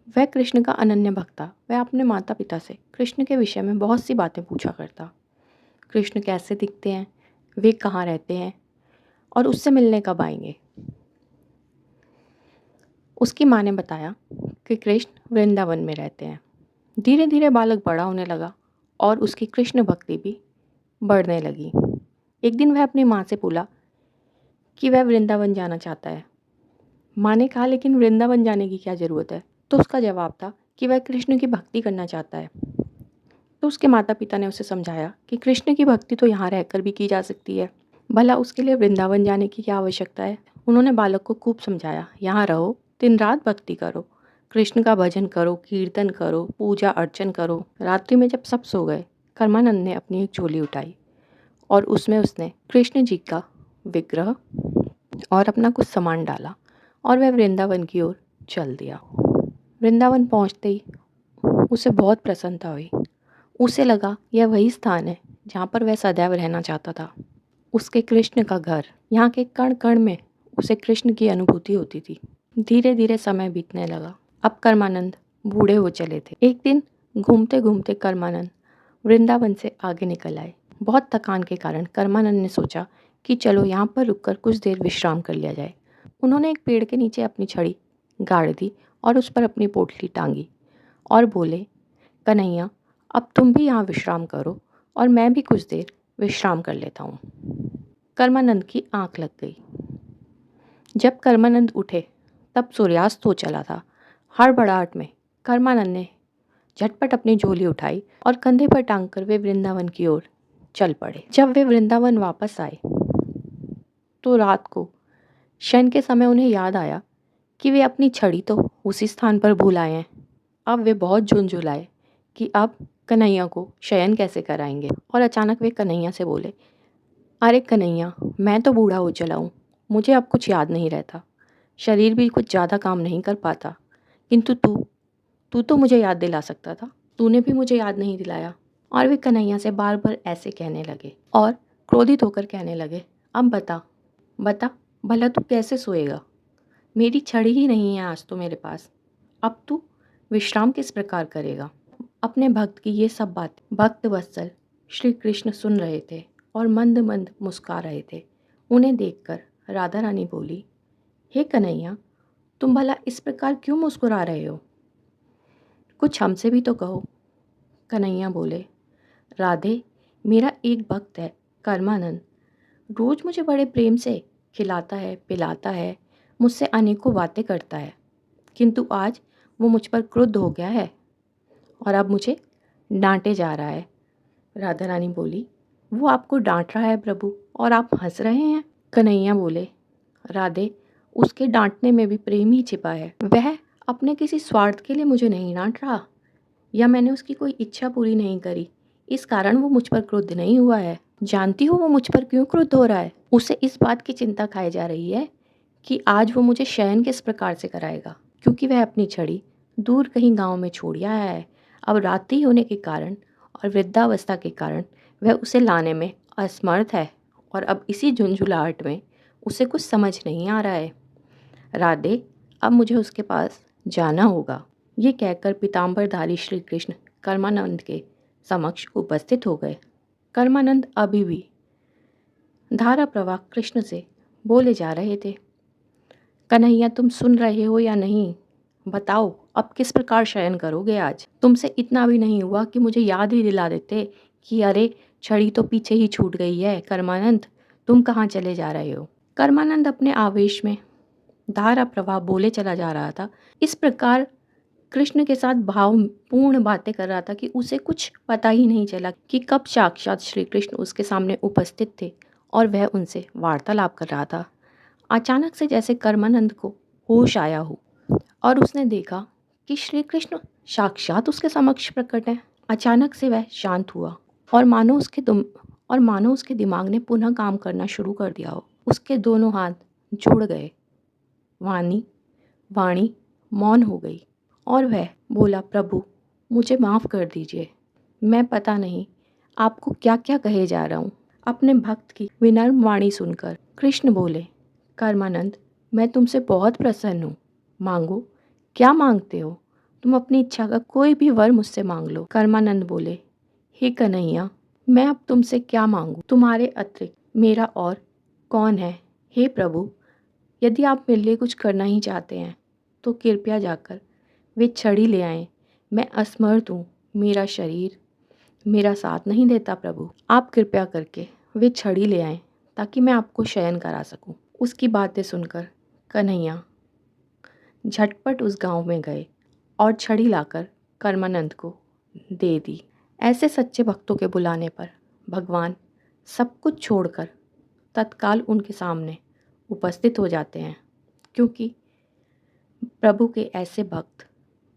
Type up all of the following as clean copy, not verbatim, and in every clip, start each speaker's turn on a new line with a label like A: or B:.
A: वह कृष्ण का अनन्य भक्त था। वह अपने माता पिता से कृष्ण के विषय में बहुत सी बातें पूछा करता। कृष्ण कैसे दिखते हैं, वे कहाँ रहते हैं और उससे मिलने कब आएंगे। उसकी माँ ने बताया कि कृष्ण वृंदावन में रहते हैं। धीरे धीरे बालक बड़ा होने लगा और उसकी कृष्ण भक्ति भी बढ़ने लगी। एक दिन वह अपनी माँ से बोला कि वह वृंदावन जाना चाहता है। माँ ने कहा, लेकिन वृंदावन जाने की क्या ज़रूरत है। तो उसका जवाब था कि वह कृष्ण की भक्ति करना चाहता है। तो उसके माता पिता ने उसे समझाया कि कृष्ण की भक्ति तो यहाँ रहकर भी की जा सकती है, भला उसके लिए वृंदावन जाने की क्या आवश्यकता है। उन्होंने बालक को खूब समझाया, यहाँ रहो, दिन रात भक्ति करो, कृष्ण का भजन करो, कीर्तन करो, पूजा अर्चन करो। रात्रि में जब सब सो गए, कर्मानंद ने अपनी एक झोली उठाई और उसमें उसने कृष्ण जी का विग्रह और अपना कुछ सामान डाला और वह वृंदावन की ओर चल दिया। वृंदावन पहुँचते ही उसे बहुत प्रसन्नता हुई। उसे लगा यह वही स्थान है जहाँ पर वह सदैव रहना चाहता था। उसके कृष्ण का घर, यहाँ के कण कण में उसे कृष्ण की अनुभूति होती थी। धीरे धीरे समय बीतने लगा। अब कर्मानंद बूढ़े हो चले थे। एक दिन घूमते घूमते कर्मानंद वृंदावन से आगे निकल आए। बहुत थकान के कारण कर्मानंद ने सोचा कि चलो यहाँ पर रुककर कुछ देर विश्राम कर लिया जाए। उन्होंने एक पेड़ के नीचे अपनी छड़ी गाड़ दी और उस पर अपनी पोटली टांगी और बोले, कन्हैया, अब तुम भी यहाँ विश्राम करो और मैं भी कुछ देर विश्राम कर लेता हूँ। कर्मानंद की आंख लग गई। जब कर्मानंद उठे तब सूर्यास्त हो चला था। हड़बड़ाहट में कर्मानंद ने झटपट अपनी झोली उठाई और कंधे पर टांगकर वे वृंदावन की ओर चल पड़े। जब वे वृंदावन वापस आए तो रात को शयन के समय उन्हें याद आया कि वे अपनी छड़ी तो उसी स्थान पर भूल आए हैं। अब वे बहुत झुंझुलाए कि अब कन्हैया को शयन कैसे कराएंगे। और अचानक वे कन्हैया से बोले, अरे कन्हैया, मैं तो बूढ़ा हो चला हूँ, मुझे अब कुछ याद नहीं रहता, शरीर भी कुछ ज़्यादा काम नहीं कर पाता, किंतु तू तो मुझे याद दिला सकता था, तूने भी मुझे याद नहीं दिलाया। और वे कन्हैया से बार बार ऐसे कहने लगे और क्रोधित होकर कहने लगे, अब बता बता, भला तू कैसे सोएगा, मेरी छड़ी ही नहीं है आज तो मेरे पास, अब तू विश्राम किस प्रकार करेगा। अपने भक्त की ये सब बातें भक्त वत्सल श्री कृष्ण सुन रहे थे और मंद मंद मुस्कुरा रहे थे। उन्हें देखकर राधा रानी बोली, हे कन्हैया, तुम भला इस प्रकार क्यों मुस्कुरा रहे हो, कुछ हमसे भी तो कहो। कन्हैया बोले, राधे, मेरा एक भक्त है कर्मानंद, रोज मुझे बड़े प्रेम से खिलाता है, पिलाता है, मुझसे अनेकों बातें करता है, किंतु आज वो मुझ पर क्रुद्ध हो गया है और अब मुझे डांटे जा रहा है। राधा रानी बोली, वो आपको डांट रहा है प्रभु और आप हंस रहे हैं। कन्हैया बोले, राधे, उसके डांटने में भी प्रेम ही छिपा है। वह अपने किसी स्वार्थ के लिए मुझे नहीं डांट रहा, या मैंने उसकी कोई इच्छा पूरी नहीं करी, इस कारण वो मुझ पर क्रुद्ध नहीं हुआ है। जानती हो वो मुझ पर क्यों क्रुद्ध हो रहा है? उसे इस बात की चिंता खाई जा रही है कि आज वो मुझे शयन किस प्रकार से कराएगा, क्योंकि वह अपनी छड़ी दूर कहीं गांव में छोड़ आया है। अब रात्रि होने के कारण और वृद्धावस्था के कारण वह उसे लाने में असमर्थ है और अब इसी झुंझुलाहट में उसे कुछ समझ नहीं आ रहा है। राधे, अब मुझे उसके पास जाना होगा। ये कहकर पीताम्बरधारी श्री कृष्ण कर्मानंद के समक्ष उपस्थित हो गए। कर्मानंद अभी भी धारा प्रवाह कृष्ण से बोले जा रहे थे, कन्हैया, तुम सुन रहे हो या नहीं, बताओ अब किस प्रकार शयन करोगे आज। तुमसे इतना भी नहीं हुआ कि मुझे याद ही दिला देते कि अरे छड़ी तो पीछे ही छूट गई है। कर्मानंद, तुम कहाँ चले जा रहे हो। कर्मानंद अपने आवेश में धारा प्रवाह बोले चला जा रहा था। इस प्रकार कृष्ण के साथ भावपूर्ण बातें कर रहा था कि उसे कुछ पता ही नहीं चला कि कब साक्षात श्री कृष्ण उसके सामने उपस्थित थे और वह उनसे वार्तालाप कर रहा था। अचानक से जैसे कर्मानंद को होश आया हो और उसने देखा कि श्री कृष्ण साक्षात उसके समक्ष प्रकट है। अचानक से वह शांत हुआ और मानो उसके दिमाग ने पुनः काम करना शुरू कर दिया हो। उसके दोनों हाथ जुड़ गए, वाणी मौन हो गई और वह बोला, प्रभु मुझे माफ़ कर दीजिए, मैं पता नहीं आपको क्या क्या कहे जा रहा हूँ। अपने भक्त की विनम्र वाणी सुनकर कृष्ण बोले, कर्मानंद, मैं तुमसे बहुत प्रसन्न हूँ, मांगो, क्या मांगते हो, तुम अपनी इच्छा का कोई भी वर मुझसे मांग लो। कर्मानंद बोले, हे कन्हैया, मैं अब तुमसे क्या मांगू? तुम्हारे अतिरिक्त मेरा और कौन है? हे प्रभु, यदि आप मेरे लिए कुछ करना ही चाहते हैं तो कृपया जाकर वे छड़ी ले आएं। मैं असमर्थ हूँ, मेरा शरीर मेरा साथ नहीं देता प्रभु। आप कृपया करके वे छड़ी ले आएं ताकि मैं आपको शयन करा सकूं। उसकी बातें सुनकर कन्हैया झटपट उस गांव में गए और छड़ी लाकर कर्मानंद को दे दी। ऐसे सच्चे भक्तों के बुलाने पर भगवान सब कुछ छोड़कर तत्काल उनके सामने उपस्थित हो जाते हैं, क्योंकि प्रभु के ऐसे भक्त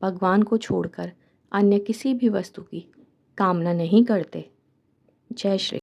A: भगवान को छोड़कर अन्य किसी भी वस्तु की कामना नहीं करते। जय श्री